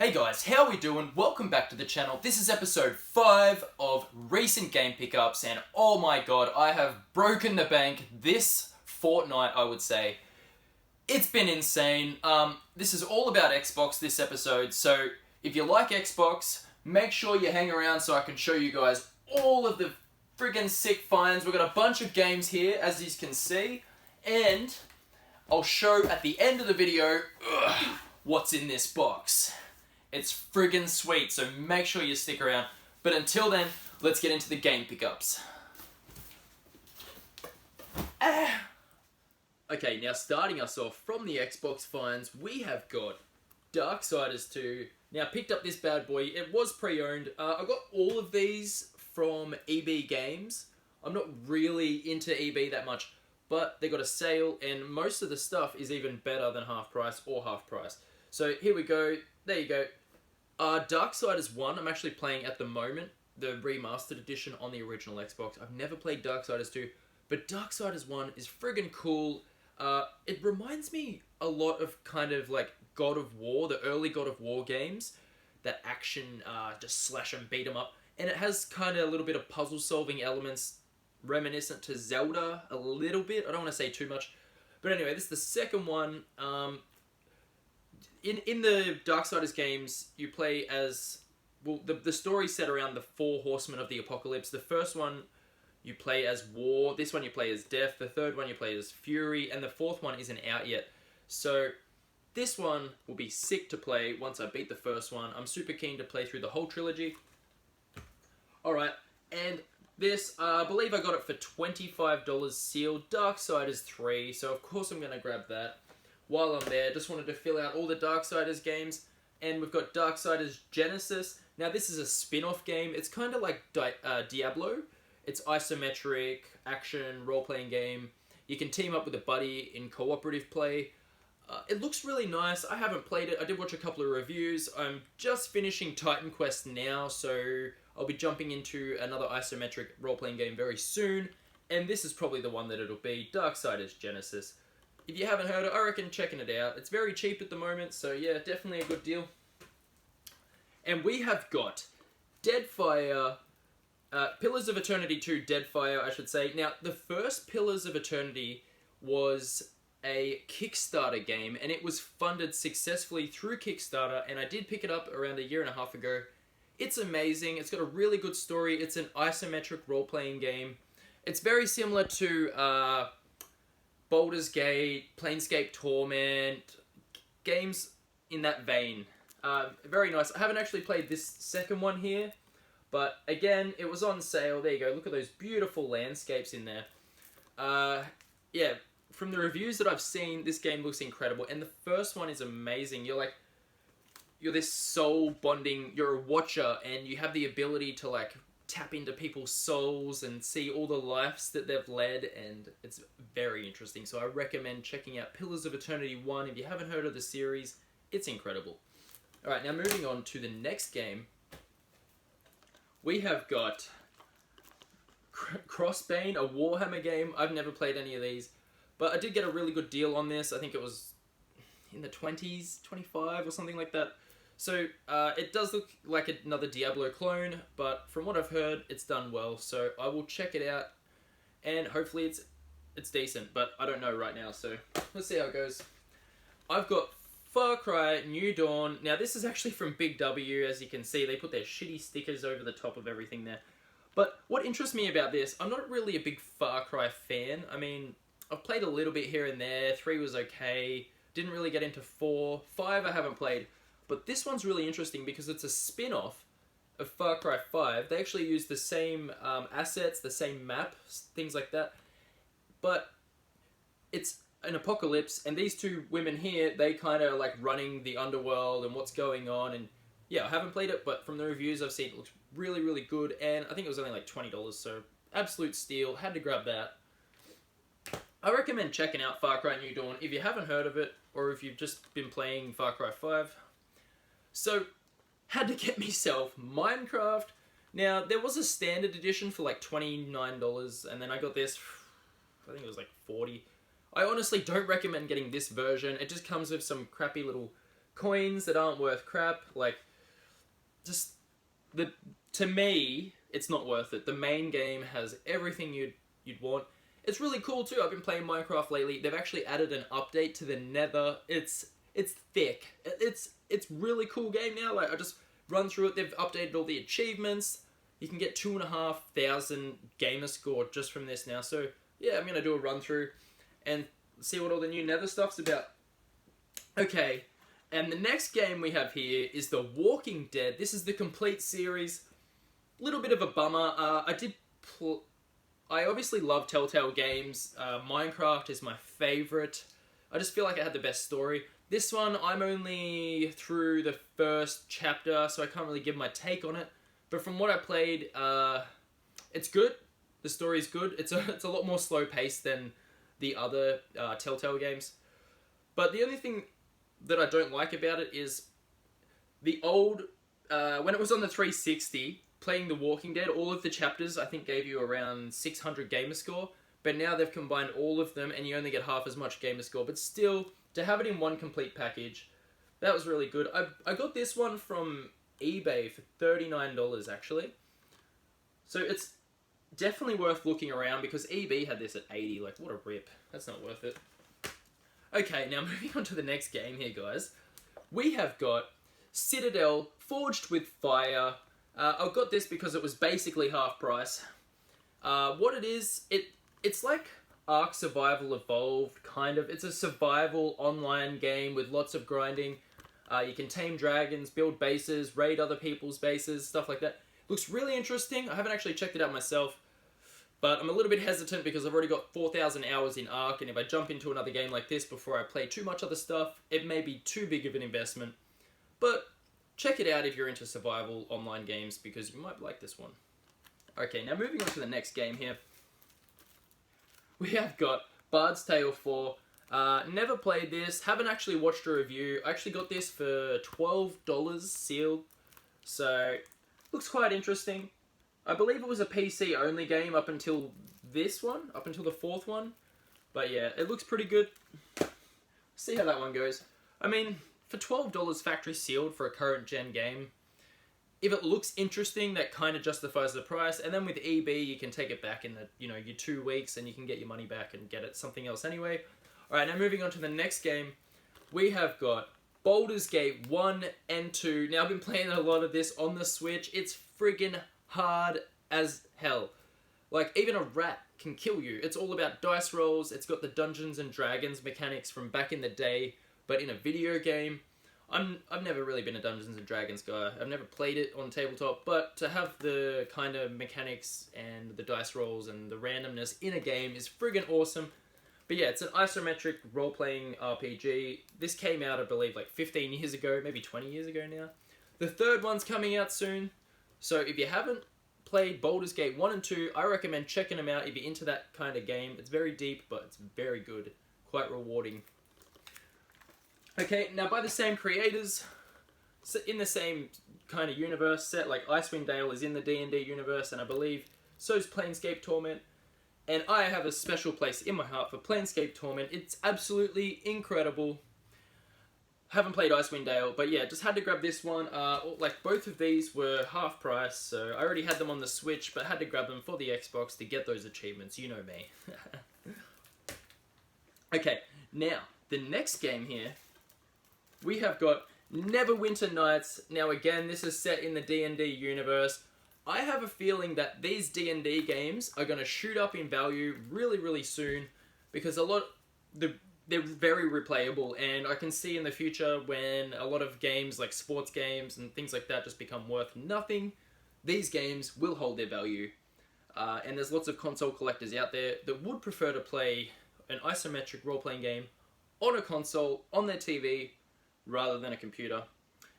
Hey guys, how we doing? Welcome back to the channel. This is episode 5 of recent game pickups, and oh my god, I have broken the bank this fortnight, I would say. It's been insane. This is all about Xbox this episode, so if you like Xbox, make sure you hang around so I can show you guys all of the friggin' sick finds. We've got a bunch of games here, as you can see, and I'll show at the end of the video what's in this box. It's friggin' sweet, so make sure you stick around. But until then, let's get into the game pickups. Okay, now starting us off from the Xbox finds, we have got Darksiders 2. Now, picked up this bad boy. It was pre-owned. I got all of these from EB Games. I'm not really into EB that much, but they got a sale, and most of the stuff is even better than half price or half price. So here we go. There you go. Darksiders 1, I'm actually playing at the moment, the remastered edition on the original Xbox. I've never played Darksiders 2, but Darksiders 1 is friggin' cool. It reminds me a lot of kind of like God of War, the early God of War games, that action, just slash and beat 'em up. And it has kind of a little bit of puzzle solving elements reminiscent to Zelda a little bit. I don't want to say too much. But anyway, this is the second one. In the Darksiders games, you play as... Well, the story's set around the 4 horsemen of the apocalypse. The first one, you play as War. This one, you play as Death. The third one, you play as Fury. And the fourth one isn't out yet. So, this one will be sick to play once I beat the first one. I'm super keen to play through the whole trilogy. Alright, and this, I believe I got it for $25 sealed. Darksiders 3, so of course I'm going to grab that. While I'm there, just wanted to fill out all the Darksiders games, and we've got Darksiders Genesis. Now this is a spin-off game. It's kind of like Diablo. It's isometric, action, role-playing game. You can team up with a buddy in cooperative play. It looks really nice. I haven't played it. I did watch a couple of reviews. I'm just finishing Titan Quest now, so I'll be jumping into another isometric role-playing game very soon. And this is probably the one that it'll be, Darksiders Genesis. If you haven't heard it, I recommend checking it out. It's very cheap at the moment, so yeah, definitely a good deal. And we have got Deadfire, Pillars of Eternity 2 Deadfire, I should say. Now, the first Pillars of Eternity was a Kickstarter game, and it was funded successfully through Kickstarter, and I did pick it up around a year and a half ago. It's amazing. It's got a really good story. It's an isometric role-playing game. It's very similar to Baldur's Gate, Planescape Torment, games in that vein. Very nice. I haven't actually played this second one here, but again, it was on sale. There you go. Look at those beautiful landscapes in there. Yeah, from the reviews that I've seen, this game looks incredible, and the first one is amazing. You're this soul bonding, you're a watcher, and you have the ability to like tap into people's souls and see all the lives that they've led, and it's very interesting. So I recommend checking out Pillars of Eternity 1 if you haven't heard of the series. It's incredible. Alright, now moving on to the next game. We have got Crossbane, a Warhammer game. I've never played any of these, but I did get a really good deal on this. I think it was in the 20s, 25 or something like that. So, it does look like another Diablo clone, but from what I've heard, it's done well. So, I will check it out, and hopefully it's decent, but I don't know right now, so let's see how it goes. I've got Far Cry New Dawn. Now, this is actually from Big W, as you can see. They put their shitty stickers over the top of everything there. But what interests me about this, I'm not really a big Far Cry fan. I mean, I've played a little bit here and there. 3 was okay. Didn't really get into 4. 5 I haven't played. But this one's really interesting because it's a spin-off of Far Cry 5. They actually use the same assets, the same map, things like that. But it's an apocalypse, and these two women here, they kind of like running the underworld and what's going on. And yeah, I haven't played it, but from the reviews I've seen, it looks really, really good. And I think it was only like $20, so absolute steal. Had to grab that. I recommend checking out Far Cry New Dawn if you haven't heard of it, or if you've just been playing Far Cry 5. So, had to get myself Minecraft. Now, there was a standard edition for like $29, and then I got this, I think it was like $40. I honestly don't recommend getting this version. It just comes with some crappy little coins that aren't worth crap. Like, just to me, it's not worth it. The main game has everything you'd want. It's really cool too. I've been playing Minecraft lately. They've actually added an update to the Nether. It's thick. It's really cool game now. Like, I just run through it. They've updated all the achievements. You can get 2,500 gamer score just from this now. So yeah, I'm gonna do a run through and see what all the new Nether stuff's about. Okay, and the next game we have here is The Walking Dead. This is the complete series. Little bit of a bummer. I obviously love Telltale games. Minecraft is my favorite. I just feel like it had the best story. This one, I'm only through the first chapter, so I can't really give my take on it. But from what I played, it's good. The story's good. It's a lot more slow paced than the other Telltale games. But the only thing that I don't like about it is the old when it was on the 360. Playing The Walking Dead, all of the chapters I think gave you around 600 gamer score, but now they've combined all of them and you only get half as much gamer score. But still, to have it in one complete package, that was really good. I got this one from eBay for $39 actually. So it's definitely worth looking around because EB had this at 80. Like, what a rip. That's not worth it. Okay, now moving on to the next game here, guys. We have got Citadel Forged with Fire. I got this because it was basically half price. What it is, it's like Ark Survival Evolved, kind of. It's a survival online game with lots of grinding. You can tame dragons, build bases, raid other people's bases, stuff like that. Looks really interesting. I haven't actually checked it out myself, but I'm a little bit hesitant because I've already got 4,000 hours in Ark, and if I jump into another game like this before I play too much other stuff, it may be too big of an investment. But check it out if you're into survival online games, because you might like this one. Okay, now moving on to the next game here. We have got Bard's Tale 4. Never played this, haven't actually watched a review. I actually got this for $12 sealed, so looks quite interesting. I believe it was a PC only game up until this one, up until the fourth one. But yeah, it looks pretty good. See how that one goes. I mean, for $12 factory sealed for a current gen game, if it looks interesting, that kind of justifies the price. And then with EB, you can take it back in the, your 2 weeks and you can get your money back and get it something else anyway. Alright, now moving on to the next game, we have got Baldur's Gate 1 and 2. Now, I've been playing a lot of this on the Switch. It's friggin' hard as hell. Like, even a rat can kill you. It's all about dice rolls. It's got the Dungeons and Dragons mechanics from back in the day, but in a video game. I've never really been a Dungeons and Dragons guy. I've never played it on tabletop, but to have the kind of mechanics and the dice rolls and the randomness in a game is friggin' awesome. But yeah, it's an isometric role-playing RPG. This came out, I believe, like 15 years ago, maybe 20 years ago now. The third one's coming out soon. So if you haven't played Baldur's Gate 1 and 2, I recommend checking them out if you're into that kind of game. It's very deep, but it's very good. Quite rewarding. Okay, now by the same creators, in the same kind of universe set, like Icewind Dale is in the D&D universe, and I believe so is Planescape Torment. And I have a special place in my heart for Planescape Torment. It's absolutely incredible. Haven't played Icewind Dale, but yeah, just had to grab this one. Like, both of these were half price, so I already had them on the Switch, but had to grab them for the Xbox to get those achievements. You know me. Okay, now, the next game here, we have got Neverwinter Nights. Now, again, this is set in the D&D universe. I have a feeling that these D&D games are going to shoot up in value really, really soon, because they're very replayable, and I can see in the future when a lot of games like sports games and things like that just become worth nothing, these games will hold their value. And there's lots of console collectors out there that would prefer to play an isometric role-playing game on a console, on their TV, rather than a computer.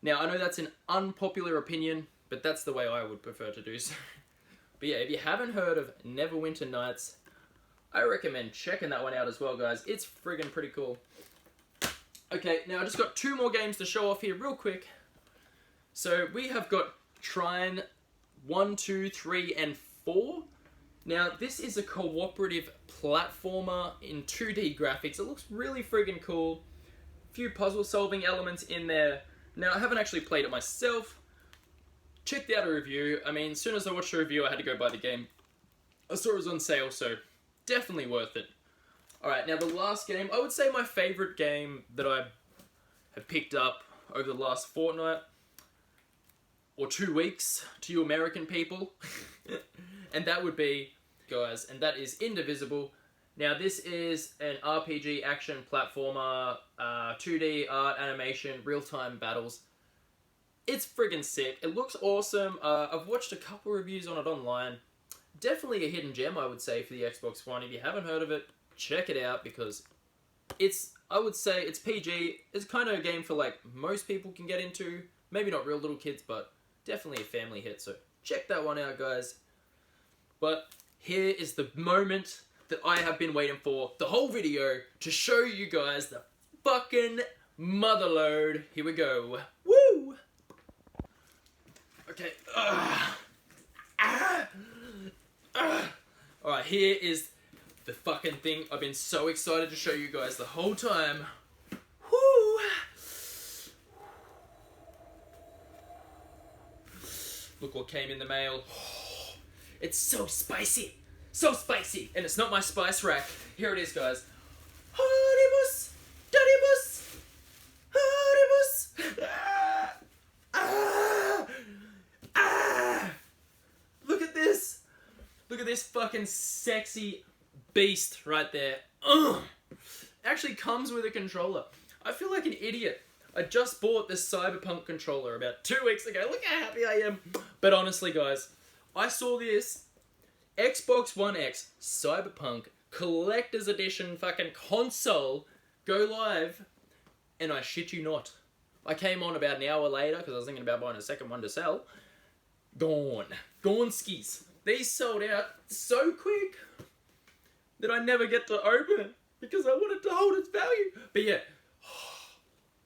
Now, I know that's an unpopular opinion, but that's the way I would prefer to do so. But yeah, if you haven't heard of Neverwinter Nights, I recommend checking that one out as well, guys. It's friggin' pretty cool. Okay, now I just got 2 more games to show off here real quick. So we have got Trine 1, 2, 3, and 4. Now, this is a cooperative platformer in 2D graphics. It looks really friggin' cool. few puzzle solving elements in there. Now, I haven't actually played it myself. Checked out a review. I mean, as soon as I watched the review, I had to go buy the game. I saw it was on sale, so definitely worth it. Alright, now the last game, I would say my favourite game that I have picked up over the last fortnight, or 2 weeks, to you American people. And that would be, guys, and that is Indivisible. Now, this is an RPG action platformer, 2D art, animation, real-time battles. It's friggin' sick. It looks awesome. I've watched a couple reviews on it online. Definitely a hidden gem, I would say, for the Xbox One. If you haven't heard of it, check it out, because it's, I would say, it's PG. It's kind of a game for, like, most people can get into. Maybe not real little kids, but definitely a family hit. So check that one out, guys. But here is the moment that I have been waiting for the whole video to show you guys the fucking motherload. Here we go. Woo! Okay. Alright, here is the fucking thing I've been so excited to show you guys the whole time. Woo! Look what came in the mail. It's so spicy. So spicy. And it's not my spice rack. Here it is, guys. Haribus! Daribus! Haribus! Look at this. Look at this fucking sexy beast right there. Ugh. Actually comes with a controller. I feel like an idiot. I just bought this Cyberpunk controller about 2 weeks ago. Look how happy I am. But honestly, guys, I saw this Xbox One X Cyberpunk Collector's Edition fucking console go live, and I shit you not, I came on about an hour later because I was thinking about buying a second one to sell. Gone. Gone skis. These sold out so quick that I never get to open it because I wanted to hold its value. But yeah.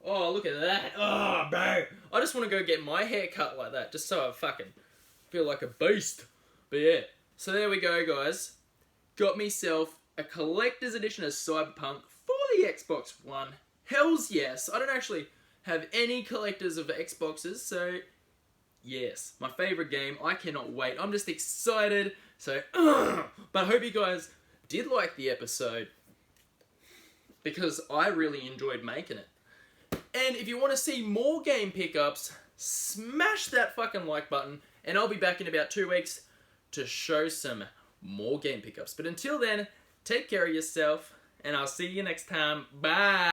Oh, look at that. Oh, bro. I just want to go get my hair cut like that just so I fucking feel like a beast. But yeah. So there we go, guys. Got myself a collector's edition of Cyberpunk for the Xbox One. Hells yes. I don't actually have any collectors of Xboxes, so yes. My favorite game. I cannot wait. I'm just excited. So, but I hope you guys did like the episode, because I really enjoyed making it. And if you want to see more game pickups, smash that fucking like button, and I'll be back in about 2 weeks to show some more game pickups. But until then, take care of yourself, and I'll see you next time. Bye!